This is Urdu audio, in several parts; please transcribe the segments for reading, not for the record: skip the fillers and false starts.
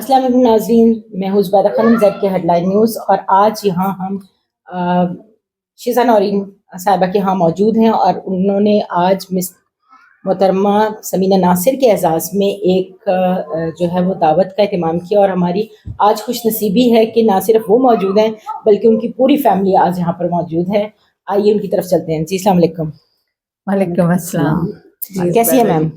السلام علیکم ناظرین، میں ہوں زبیدہ خانم زیڈ کے ہیڈ لائن نیوز، اور آج یہاں ہم شیزا نورین صاحبہ کے ہاں موجود ہیں، اور انہوں نے آج محترمہ سمینہ ناصر کے اعزاز میں ایک جو ہے وہ دعوت کا اہتمام کیا، اور ہماری آج خوش نصیبی ہے کہ نہ صرف وہ موجود ہیں بلکہ ان کی پوری فیملی آج یہاں پر موجود ہے۔ آئیے ان کی طرف چلتے ہیں۔ جی السلام علیکم۔ وعلیکم السلام۔ کیسی ہیں میم؟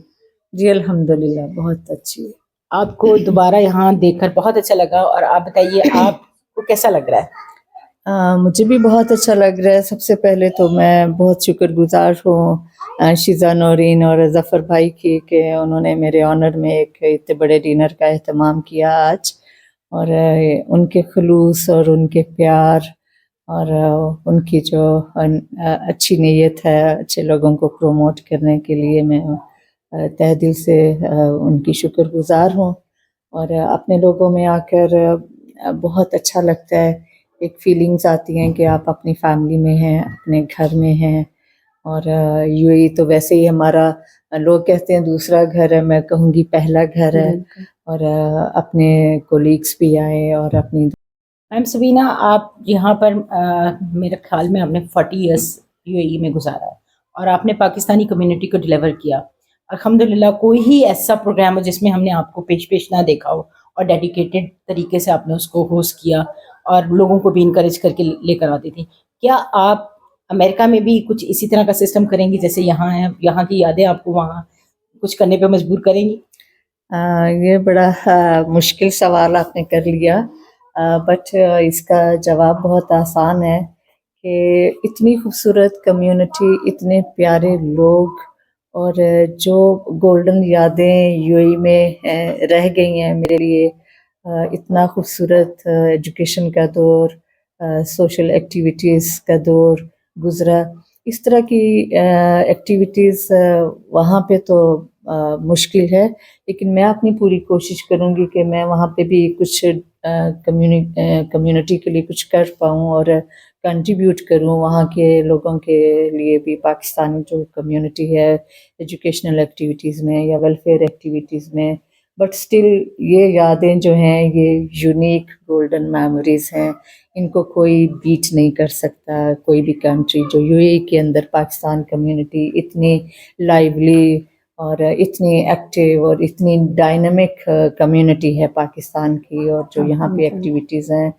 جی الحمدللہ بہت اچھی۔ آپ کو دوبارہ یہاں دیکھ کر بہت اچھا لگا، اور آپ بتائیے آپ کو کیسا لگ رہا ہے؟ مجھے بھی بہت اچھا لگ رہا ہے۔ سب سے پہلے تو میں بہت شکر گزار ہوں شیزا نورین اور ظفر بھائی کی کہ انہوں نے میرے آنر میں ایک اتنے بڑے ڈنر کا اہتمام کیا آج، اور ان کے خلوص اور ان کے پیار اور ان کی جو اچھی نیت ہے اچھے لوگوں کو پروموٹ کرنے کے لیے، میں تہ دل سے ان کی شکر گزار ہوں۔ اور اپنے لوگوں میں آ کر بہت اچھا لگتا ہے، ایک فیلنگز آتی ہیں کہ آپ اپنی فیملی میں ہیں، اپنے گھر میں ہیں۔ اور یو اے ای تو ویسے ہی ہمارا، لوگ کہتے ہیں دوسرا گھر ہے، میں کہوں گی پہلا گھر ہے۔ اور اپنے کولیگس بھی آئے اور اپنی میم سمینہ، آپ یہاں پر میرے خیال میں آپ نے 40 ایئرس یو اے ای میں گزارا ہے، اور آپ نے پاکستانی کمیونٹی کو ڈلیور کیا۔ الحمدللہ کوئی ہی ایسا پروگرام ہو جس میں ہم نے آپ کو پیش نہ دیکھا ہو، اور ڈیڈیکیٹڈ طریقے سے آپ نے اس کو ہوسٹ کیا اور لوگوں کو بھی انکریج کر کے لے کر آتی تھی۔ کیا آپ امریکہ میں بھی کچھ اسی طرح کا سسٹم کریں گی جیسے یہاں ہے؟ یہاں کی یادیں آپ کو وہاں کچھ کرنے پہ مجبور کریں گی؟ یہ بڑا مشکل سوال آپ نے کر لیا، بٹ اس کا جواب بہت آسان ہے کہ اتنی خوبصورت کمیونٹی، اتنے پیارے لوگ، اور جو گولڈن یادیں یو اے ای میں رہ گئی ہیں میرے لیے، اتنا خوبصورت ایجوکیشن کا دور، سوشل ایکٹیویٹیز کا دور گزرا۔ اس طرح کی ایکٹیویٹیز وہاں پہ تو مشکل ہے، لیکن میں اپنی پوری کوشش کروں گی کہ میں وہاں پہ بھی کچھ کمیونٹی کے لیے کچھ کر پاؤں اور کنٹریبیوٹ کروں وہاں کے لوگوں کے لیے بھی۔ پاکستانی جو کمیونٹی ہے ایجوکیشنل ایکٹیویٹیز میں یا ویلفیئر ایکٹیویٹیز میں، بٹ اسٹل یہ یادیں جو ہیں یہ یونیک گولڈن میموریز ہیں، ان کو کوئی بیٹ نہیں کر سکتا۔ کوئی بھی کنٹری جو یو اے ای کے اندر پاکستان کمیونٹی اتنی لائیولی اور اتنی ایکٹیو اور اتنی ڈائنامک کمیونٹی ہے پاکستان کی، اور جو یہاں پہ ایکٹیویٹیز ہیں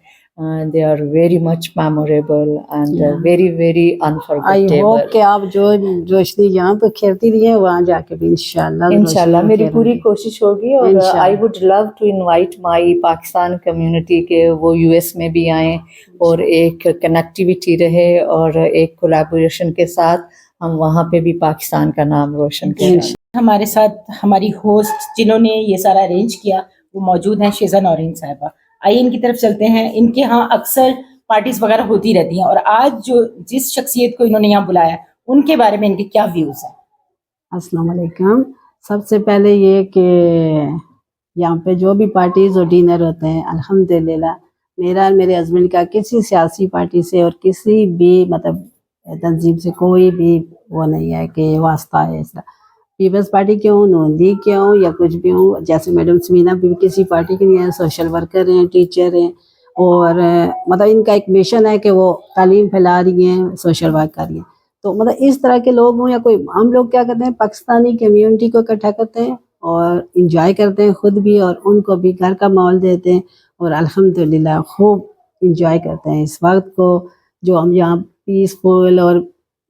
they are very much memorable and very very unforgettable۔ I hope کہ آپ جو روشنی یہاں پہ کھیلتی رہی ہیں وہاں جا کے بھی انشاءاللہ میری پوری کوشش ہوگی، اور I would love to invite my Pakistan community کہ وہ یو ایس میں بھی آئیں اور ایک کنیکٹیویٹی رہے، اور ایک کولیبوریشن کے ساتھ ہم وہاں پہ بھی پاکستان کا نام روشن کریں۔ ہمارے ساتھ ہماری ہوسٹ جنہوں نے یہ سارا ارینج کیا وہ موجود ہیں شیزا نورین صاحبہ۔ آئیے ان کی طرف چلتے ہیں۔ ان کے ہاں اکثر پارٹیز وغیرہ ہوتی رہتی ہیں، اور آج جس شخصیت کو انہوں نے یہاں بلایا ان کے بارے میں ان کے کیا ویوز ہیں؟ السلام علیکم۔ سب سے پہلے یہ کہ یہاں پہ جو بھی پارٹیز اور ڈنر ہوتے ہیں الحمدللہ میرا اور میرے ہسبینڈ کا کسی سیاسی پارٹی سے اور کسی بھی تنظیم سے کوئی بھی وہ نہیں ہے کہ واسطہ ہے۔ اس طرح پیپلز پارٹی کے ہوں، نون لیگ کے ہوں، یا کچھ بھی ہوں، جیسے میڈم سمینہ بھی کسی پارٹی کے نہیں ہیں، سوشل ورکر ہیں، ٹیچر ہیں، اور ان کا ایک مشن ہے کہ وہ تعلیم پھیلا رہی ہیں، سوشل ورک کر رہی ہیں۔ تو اس طرح کے لوگ ہوں یا کوئی، ہم لوگ کیا کرتے ہیں پاکستانی کمیونٹی کو اکٹھا کرتے ہیں اور انجوائے کرتے ہیں خود بھی، اور ان کو بھی گھر کا ماحول دیتے ہیں، اور الحمدللہ خوب انجوائے کرتے ہیں اس وقت کو جو ہم یہاں پیسفل اور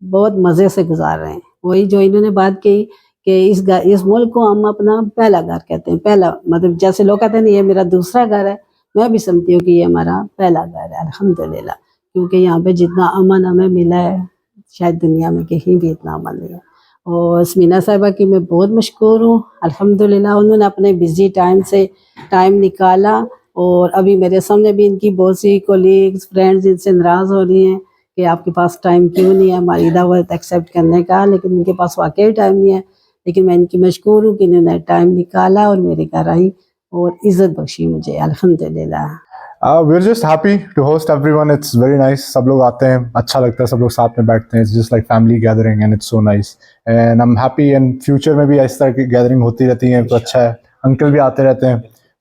بہت مزے سے گزار رہے ہیں۔ وہی جو انہوں نے بات کی کہ اس ملک کو ہم اپنا پہلا گھر کہتے ہیں، پہلا جیسے لوگ کہتے ہیں یہ میرا دوسرا گھر ہے، میں بھی سمجھتی ہوں کہ یہ ہمارا پہلا گھر ہے الحمدللہ، کیونکہ یہاں پہ جتنا امن ہمیں ملا ہے شاید دنیا میں کہیں بھی اتنا امن نہیں ہے۔ اور سمینہ صاحبہ کی میں بہت مشکور ہوں الحمدللہ، انہوں نے اپنے بزی ٹائم سے ٹائم نکالا، اور ابھی میرے سامنے بھی ان کی بہت سی کولیگز فرینڈز ان سے ناراض ہو رہی ہیں کہ آپ کے پاس ٹائم کیوں نہیں ہے ہماری دعوت ایکسیپٹ کرنے کا، لیکن ان کے پاس واقعی ٹائم نہیں ہے، لیکن میں ان کی مشکور ہوں کہ انہوں نے ٹائم نکالا اور میرے گھر آئی اور عزت بخشی مجھے الحمدللہ۔ We're just happy to host everyone. It's very nice. سب لوگ آتے ہیں، اچھا لگتا ہے، سب لوگ ساتھ میں بیٹھتے ہیں. It's just like family gathering and it's so nice. And I'm happy in future میں بھی اس طرح کی گیدرنگ ہوتی رہتی ہیں تو اچھا ہے. انکل بھی آتے رہتے ہیں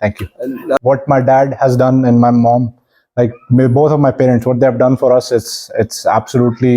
Thank you. What my dad has done and my mom, like both of my parents, what they have done for us, it's absolutely,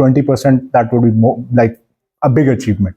20%, that would be more, like a big achievement.